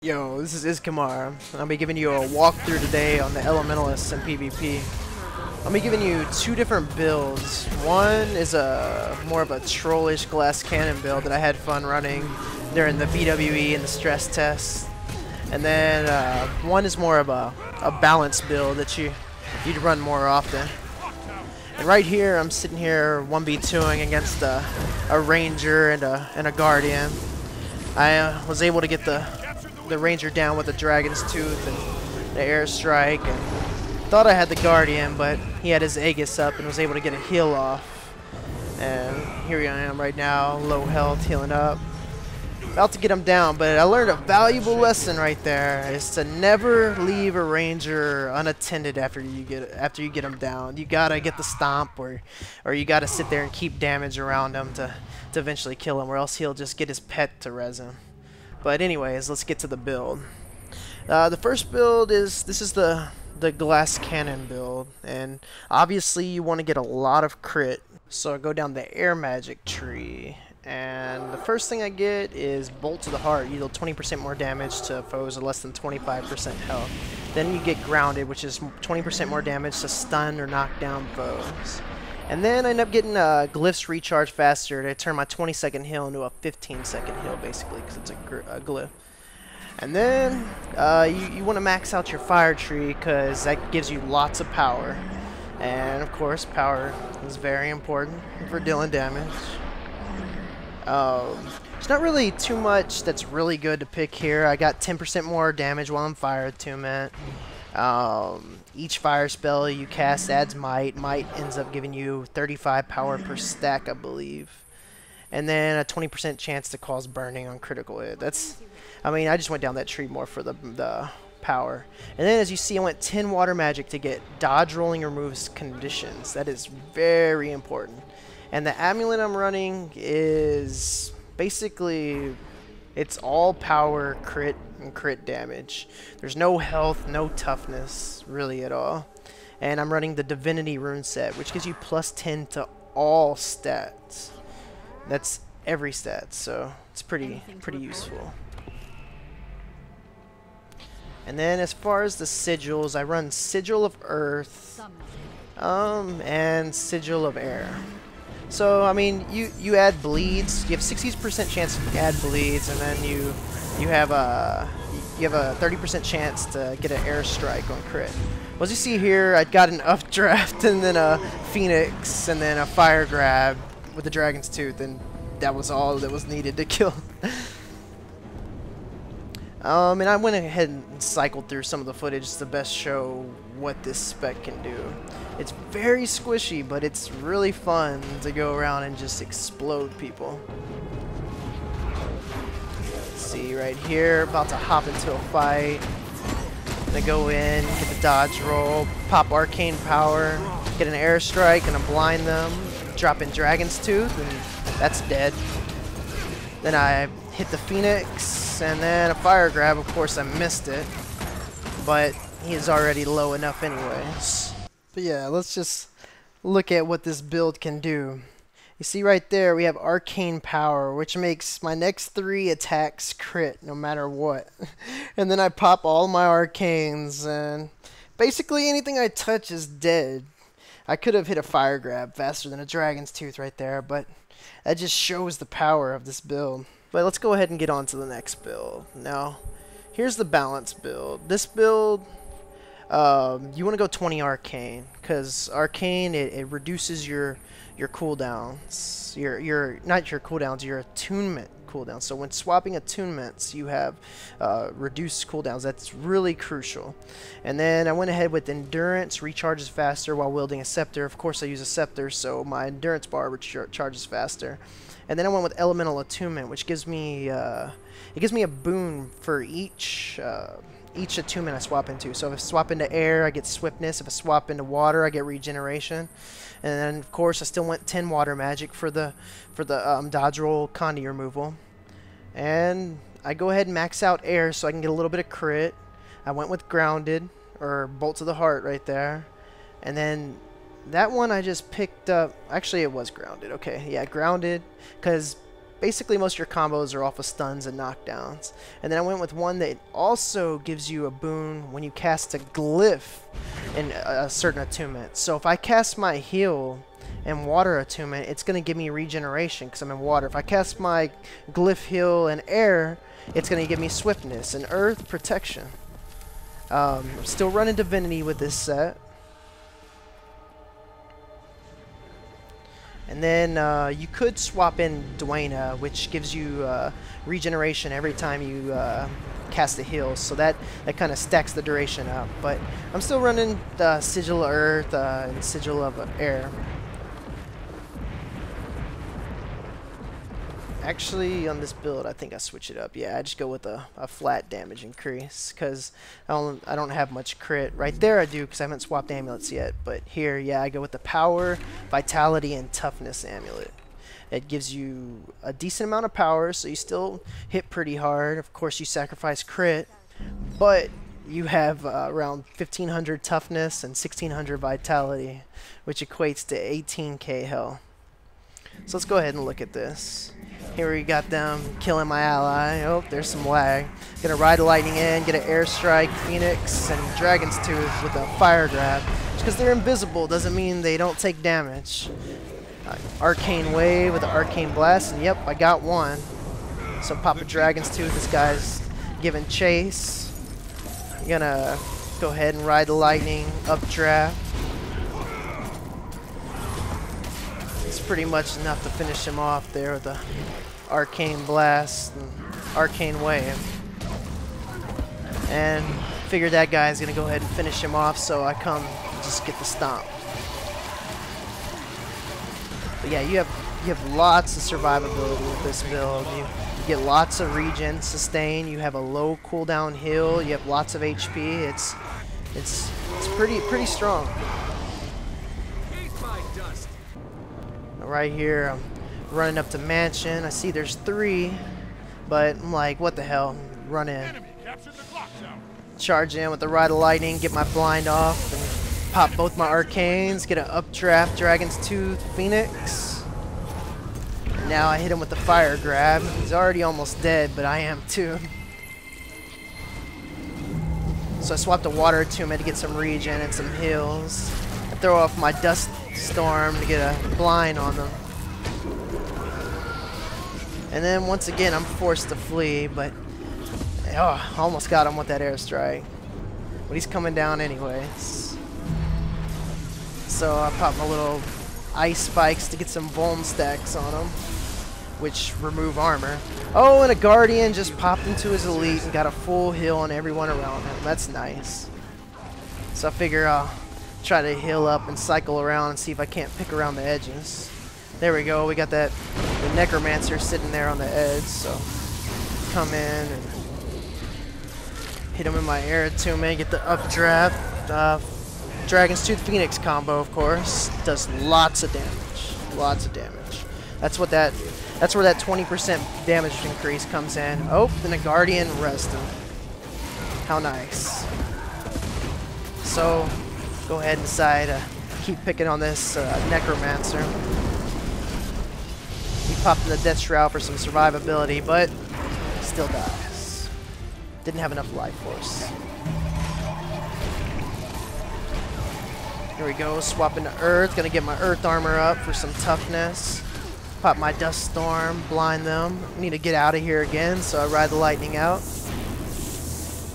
Yo, this is Kamar. I'll be giving you a walkthrough today on the Elementalist and PvP. I'll be giving you two different builds. One is a more of a trollish glass cannon build that I had fun running during the VWE and the stress test. And then one is more of a balanced build that you'd run more often. And right here, I'm sitting here 1v2ing against a ranger and a guardian. I was able to get the ranger down with the dragon's tooth and the airstrike, and thought I had the guardian, but he had his Aegis up and was able to get a heal off. And here I am right now, low health, healing up, about to get him down. But I learned a valuable lesson right there, is to never leave a ranger unattended after you get him down. You gotta get the stomp, or you gotta sit there and keep damage around him to eventually kill him, or else he'll just get his pet to res him. But anyways, let's get to the build. The first build is the glass cannon build, and obviously you want to get a lot of crit. So I go down the air magic tree, and the first thing I get is bolt to the heart. You deal 20% more damage to foes with less than 25% health. Then you get grounded, which is 20% more damage to stun or knock down foes. And then I end up getting glyphs recharge faster to turn my 20-second heal into a 15-second heal, basically, because it's a glyph. And then you want to max out your fire tree, because that gives you lots of power. And of course, power is very important for dealing damage. There's not really too much that's really good to pick here. I got 10% more damage while I'm Fire Attunement. Each fire spell you cast adds might. Might ends up giving you 35 power per stack, I believe. And then a 20% chance to cause burning on critical hit. I just went down that tree more for the power. And then as you see, I went 10 water magic to get dodge rolling removes conditions. That is very important. And the amulet I'm running is basically, it's all power, crit, and crit damage. There's no health, no toughness, really at all. And I'm running the Divinity rune set, which gives you plus 10 to all stats. That's every stat, so it's pretty useful. And then as far as the sigils, I run Sigil of Earth, and Sigil of Air. So I mean, you add bleeds. You have 60% chance to add bleeds, and then you have a 30% chance to get an airstrike on crit. Well, as you see here, I got an updraft and then a phoenix and then a fire grab with the dragon's tooth, and that was all that was needed to kill. And I went ahead and cycled through some of the footage to best show what this spec can do. It's very squishy, but it's really fun to go around and just explode people. See right here, about to hop into a fight. Gonna go in, get the dodge roll, pop Arcane Power, get an airstrike, and blind them, drop in Dragon's Tooth, and that's dead. Then I hit the Phoenix, and then a fire grab. Of course I missed it, but he's already low enough anyways. But yeah, let's just look at what this build can do. You see right there, we have Arcane Power, which makes my next 3 attacks crit no matter what. And then I pop all my arcanes, and basically anything I touch is dead. I could have hit a fire grab faster than a dragon's tooth right there, but that just shows the power of this build. But let's go ahead and get on to the next build. Now, here's the balance build. This build, you want to go 20 arcane, because arcane it reduces your cooldowns, not your cooldowns, your attunement cooldowns. So when swapping attunements, you have reduced cooldowns. That's really crucial. And then I went ahead with endurance, recharges faster while wielding a scepter. Of course I use a scepter, so my endurance bar recharges faster. And then I went with elemental attunement, which gives me a boon for each attunement I swap into. So if I swap into air, I get swiftness. If I swap into water, I get regeneration. And then of course I still went 10 water magic for the dodge roll Condi removal. And I go ahead and max out air so I can get a little bit of crit. I went with grounded, or bolt to the heart right there. And then that one I just picked up. Actually, it was grounded. Okay, yeah, grounded, because basically most of your combos are off of stuns and knockdowns. And then I went with one that also gives you a boon when you cast a glyph in a certain attunement. So if I cast my heal and water attunement, it's going to give me regeneration because I'm in water. If I cast my glyph heal in air, it's going to give me swiftness and earth protection. I'm still running divinity with this set. And then you could swap in Duena, which gives you regeneration every time you cast a heal. So that kind of stacks the duration up. But I'm still running the Sigil of Earth and Sigil of Air. Actually, on this build, I think I switch it up. Yeah, I just go with a flat damage increase because I don't have much crit. Right there I do because I haven't swapped amulets yet. But here, yeah, I go with the power, vitality, and toughness amulet. It gives you a decent amount of power, so you still hit pretty hard. Of course, you sacrifice crit, but you have around 1500 toughness and 1600 vitality, which equates to 18k health. So let's go ahead and look at this. Here we got them killing my ally. Oh, there's some lag. Gonna ride a lightning in, get an airstrike, Phoenix, and Dragon's Tooth with a fire grab. Just because they're invisible doesn't mean they don't take damage. Arcane Wave with the Arcane Blast, and yep, I got one. So pop a Dragon's Tooth. This guy's giving chase. Gonna go ahead and ride the lightning, updraft. It's pretty much enough to finish him off there with the Arcane Blast and Arcane Wave. And figured that guy's gonna go ahead and finish him off, so I come just get the stomp. But yeah, you have lots of survivability with this build. You get lots of regen, sustain. You have a low cooldown heal. You have lots of HP. It's pretty strong. Right here, I'm running up to Mansion. I see there's 3, but I'm like, what the hell? Run in. Charge in with the Ride of Lightning, get my blind off, and pop both my arcanes, get an updraft, Dragon's Tooth, Phoenix. Now I hit him with the fire grab. He's already almost dead, but I am too. So I swapped a water attunement to get some regen and some heals. I throw off my dust storm to get a blind on them. And then once again I'm forced to flee, but oh, almost got him with that airstrike. But he's coming down anyways. So I pop my little ice spikes to get some vuln stacks on him, which remove armor. Oh, and a guardian just popped into his elite and got a full heal on everyone around him. That's nice. So I figure I'll try to heal up and cycle around and see if I can't pick around the edges. There we go. We got the necromancer sitting there on the edge. So come in and hit him in my Air Attunement, get the updraft. Dragon's Tooth Phoenix combo, of course, does lots of damage. Lots of damage. That's where that 20% damage increase comes in. Oh, then a guardian rest him. How nice. So go ahead and decide to keep picking on this necromancer. He popped in the Death Shroud for some survivability, but still dies. Didn't have enough life force. Here we go, swapping to Earth. Gonna get my Earth armor up for some toughness. Pop my Dust Storm, blind them. Need to get out of here again, so I ride the lightning out.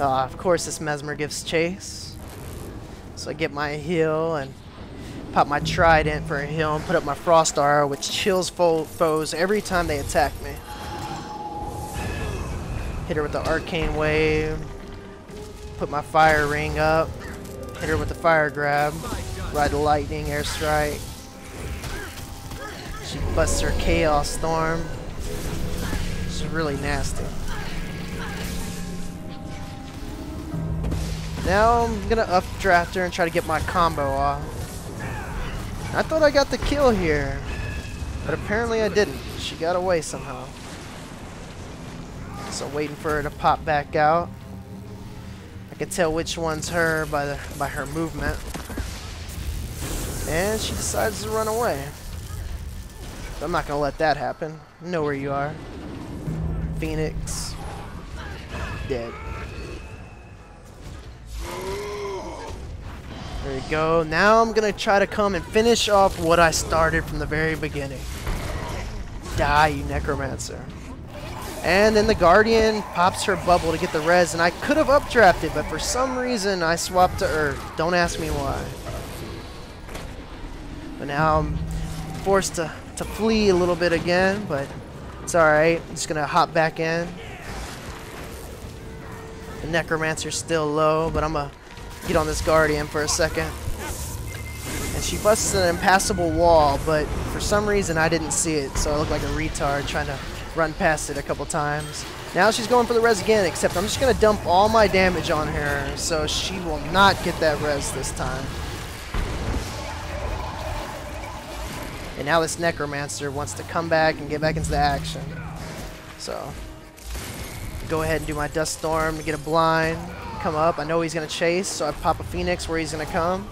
Of course, this Mesmer gives chase. So I get my heal and pop my Trident for a heal and put up my Frost Arrow, which chills foes every time they attack me. Hit her with the Arcane Wave. Put my Fire Ring up. Hit her with the Fire Grab. Ride the Lightning, Airstrike. She busts her Chaos Storm. She's really nasty. Now I'm gonna updraft her and try to get my combo off. I thought I got the kill here, but apparently I didn't. She got away somehow. So waiting for her to pop back out. I can tell which one's her by her movement. And she decides to run away. I'm not gonna let that happen. I know where you are. Phoenix. Dead. There you go. Now I'm gonna try to come and finish off what I started from the very beginning. Die, you Necromancer. And then the Guardian pops her bubble to get the res, and I could have updrafted, but for some reason I swapped to Earth. Don't ask me why. But now I'm forced to flee a little bit again, but it's alright. I'm just gonna hop back in. The Necromancer's still low, but I'm gonna get on this Guardian for a second. And she busts an impassable wall, but for some reason I didn't see it, so I look like a retard trying to run past it a couple times. Now she's going for the res again, except I'm just going to dump all my damage on her, so she will not get that res this time. And now this Necromancer wants to come back and get back into the action. So, go ahead and do my Dust Storm to get a blind. Come up. I know he's going to chase, so I pop a Phoenix where he's going to come.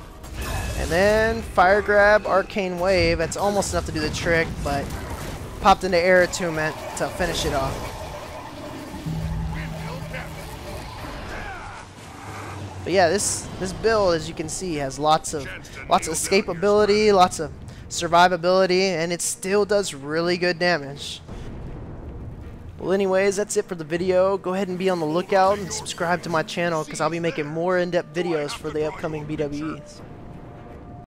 And then Fire Grab, Arcane Wave. That's almost enough to do the trick, but popped into Air Attunement to finish it off. But yeah, this build, as you can see, has lots of escapability, lots of survivability, and it still does really good damage. Well, anyways, that's it for the video. Go ahead and be on the lookout and subscribe to my channel, because I'll be making more in-depth videos for the upcoming BWEs.